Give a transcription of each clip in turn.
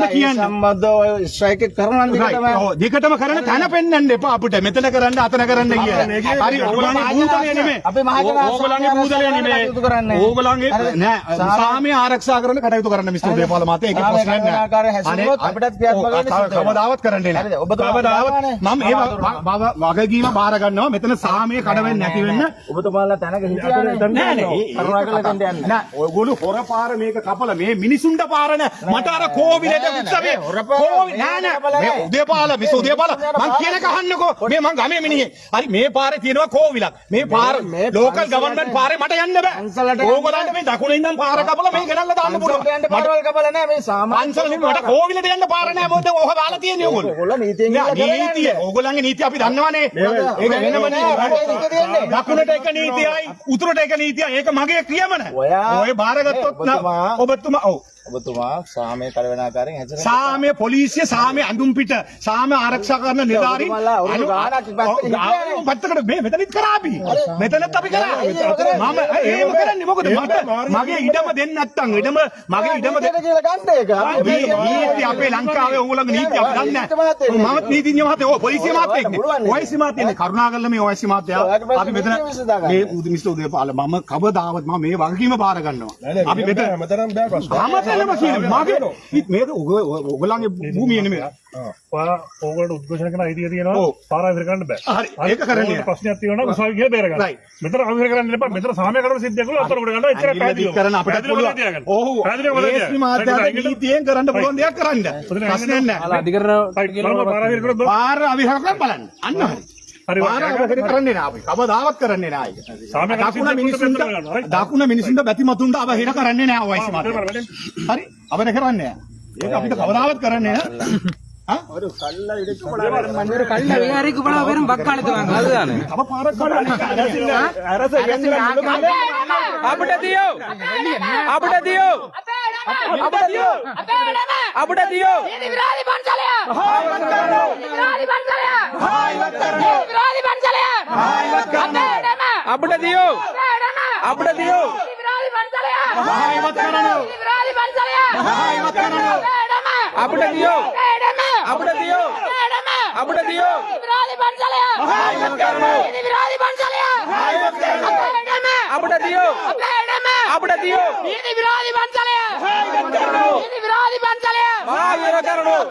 කරන්න කියන්නේ. සම්බන්ධව ස්ට්‍රයික් එක කරනවා නම් දෙකටම කරන්න තන පෙන්වන්න එපා අපිට. මෙතන කරන්න අතන කරන්න කියලා. හරි ඕගොල්ලන්ගේ භූතලය නෙමෙයි. අපි ඕගොල්ලන්ගේ භූතලය නෙමෙයි. ඕගොල්ලන්ගේ නෑ සාමය ආරක්ෂා කරන්න කටයුතු කරන්න මිස්ටර් දේපාල මහත්තයා. ඒක ප්‍රශ්නයක් නෑ. අපිටත් ක්‍රියාත්මක වෙන්න කවදාවත් කරන්නේ නෑ. කවදාවත් මම ඒ වගකීම බාර ගන්නවා. මෙතන සාමය කඩවෙන්නේ නැති වෙන්න. ඔබතුමාලා තැනක හිටියානේ. නෑ කරුණාකරලා දෙන්න යන්න. නෑ ඔයගොල්ලෝ හොර පාර මේක කපලා මේ මිනිසුන්ට පාර නෑ. මට අර කෝවිලට උත්සවයේ කෝවිල නෑ නෑ මේ උදේපාල මිස් උදේපාල මං කියන එක අහන්නකෝ. මේ මං ගමේ මිනිහෙක්. හරි මේ පාරේ තියෙනවා කෝවිලක්. මේ පාර ලෝකල් ගවර්න්මන්ට් පාරේ මට යන්න බෑ. ඕගොල්ලන්ට මේ දකුණේ ඉඳන් පාර කපලා මේ ගෙනල්ලා දාන්න පුළුවන්. යන්න පාරවල් කපලා නෑ මේ සාමාන්‍ය අන්සල නෙමෙයි මට කෝවිලට යන්න පාර නෑ. මොකද ඔහ දාලා තියෙන්නේ ඕගොල්ලෝ. ඕගොල්ලෝ නීතියෙන් නීතිය ඕගොල්ලන්ගේ නීතිය අපි දන්නවනේ. ඒක වෙනම නීතියක්. දකුණට එක නීතියයි උතුරට එක නීතියයි. ඒක මගේ ක්‍රියාමන. ඔය බාරගත්තොත් ඔබතුමා ඔව් ඔබතුමා සාමය කඩවන ආකාරයෙන් හැදෙනවා. සාමය පොලිසිය සාමය අඳුම් පිට සාමය ආරක්ෂා කරන නිලධාරීන් පැත්තකට මේ මෙතනත් කරා අපි. මෙතනත් අපි කරා. මම ඒව කරන්නේ මොකද මට මගේ ඉඩම දෙන්න නැත්තම් ඉඩම මගේ ඉඩම දෙන්න කියලා ගන්න එක. නීති අපේ ලංකාවේ ඕගොල්ලන්ගේ නීති අපි දන්නේ නැහැ. මම නීතිඥ මහත්තයා ඔය පොලිසිය මහත්තයෙක් නේ. ඔයිසි මහත්තයනේ කරුණාකරලා මේ ඔයිසි මහත්තයා අපි මෙතන මේ මිස්ටර් උදේපාල මම කවදාවත් මම මේ වගකීම බාර ගන්නවා. අපි මෙතන මතරම් බෑ ප්‍රශ්න. මේක ඔයගොල්ලන්ගේ භූමිය නෙමෙයි. ඕගොල්ලෝ උද්ඝෝෂණ කරන අයිතිය තියෙනවා. පාර අවිර කරන්න බෑ. හරි. ඒක කරන්නේ. ප්‍රශ්නයක් තියෙනවා උසාවි ගිහලා බේර ගන්න. මෙතන අවිර කරන්න එපා. මෙතන සාමය කරන සිද්ධියක් වල අතර උඩ ගන්නවා. එච්චර පැහැදිලිව. කරන්න අපිට පුළුවන්. ඔව්. ඒස්මි මාත්‍යාට නීතියෙන් කරන්න පුළුවන් දෙයක් කරන්න. ප්‍රශ්නයක් නැහැ. අධිකරණ පාර අවිර කරලා බලන්න. අන්න හරි. පාර අවිර කරන්නේ නැහැ අපි. කවදාවත් කරන්නේ නැහැ ඒක. දකුණ මිනිසුන්ට බැතිමතුන්ට අවහිර කරන්නේ නැහැ ඔයිසි මාත්‍යා. හරි. අවහිර කරන්නේ නැහැ. ඒක අපිට කවදාවත් කරන්නේ නැහැ. ஒரு கல்ல இடிச்சு போடாத ஒரு கல்ல வேறைக்கு போனா வெறும் பக்காலத்து வாங்க அதுதானே அப்ப பாரக்காடு அரசு අපිට දියෝ අපිට දියෝ අපිට දියෝ අපිට දියෝ නීති විරෝධී පන්සලය හායිවත් කරනවා විරෝධී පන්සලය හායිවත් කරනවා විරෝධී පන්සලය හායිවත් කරනවා අපිට දියෝ අපිට දියෝ විරෝධී පන්සලය හායිවත් කරනවා විරෝධී පන්සලය හායිවත් කරනවා අපිට දියෝ අපිට දියෝ අපිට දියෝ විරෝධී පන්සලය හායිවත් කරනවා විරෝධී පන්සලය හායිවත් කරනවා අපිට දියෝ අපිට දියෝ නීති විරෝධී පන්සලය හායිවත් කරනවා නීති විරෝධී පන්සලය මහාවීර කරනවා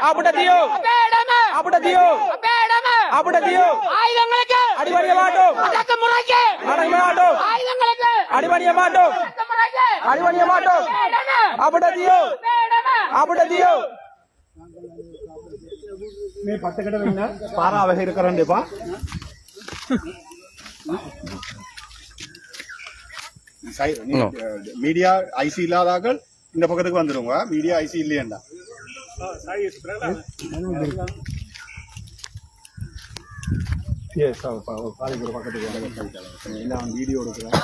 අපිට දියෝ අපිට දියෝ අපිට දියෝ ஆயுதங்களுக்கு அடிபணிய மாட்டோம் அடக்குமுறைக்கு அடங்கிய மாட்டோம் ஆயுதங்களுக்கு அடிபணிய மாட்டோம் அடக்குமுறைக்கு அடிபணிய மாட்டோம் අපිට දියෝ අපිට දියෝ මේ පැත්තකට වෙන්න පාර අවහිර කරන්න එපා. மீடியா ஐசி இல்லாதார்கள் இந்த பக்கத்துக்கு வந்துருங்க. மீடியா ஐசி இல்லையண்டா பக்கத்துக்கு வீடியோ எடுக்கிறேன்.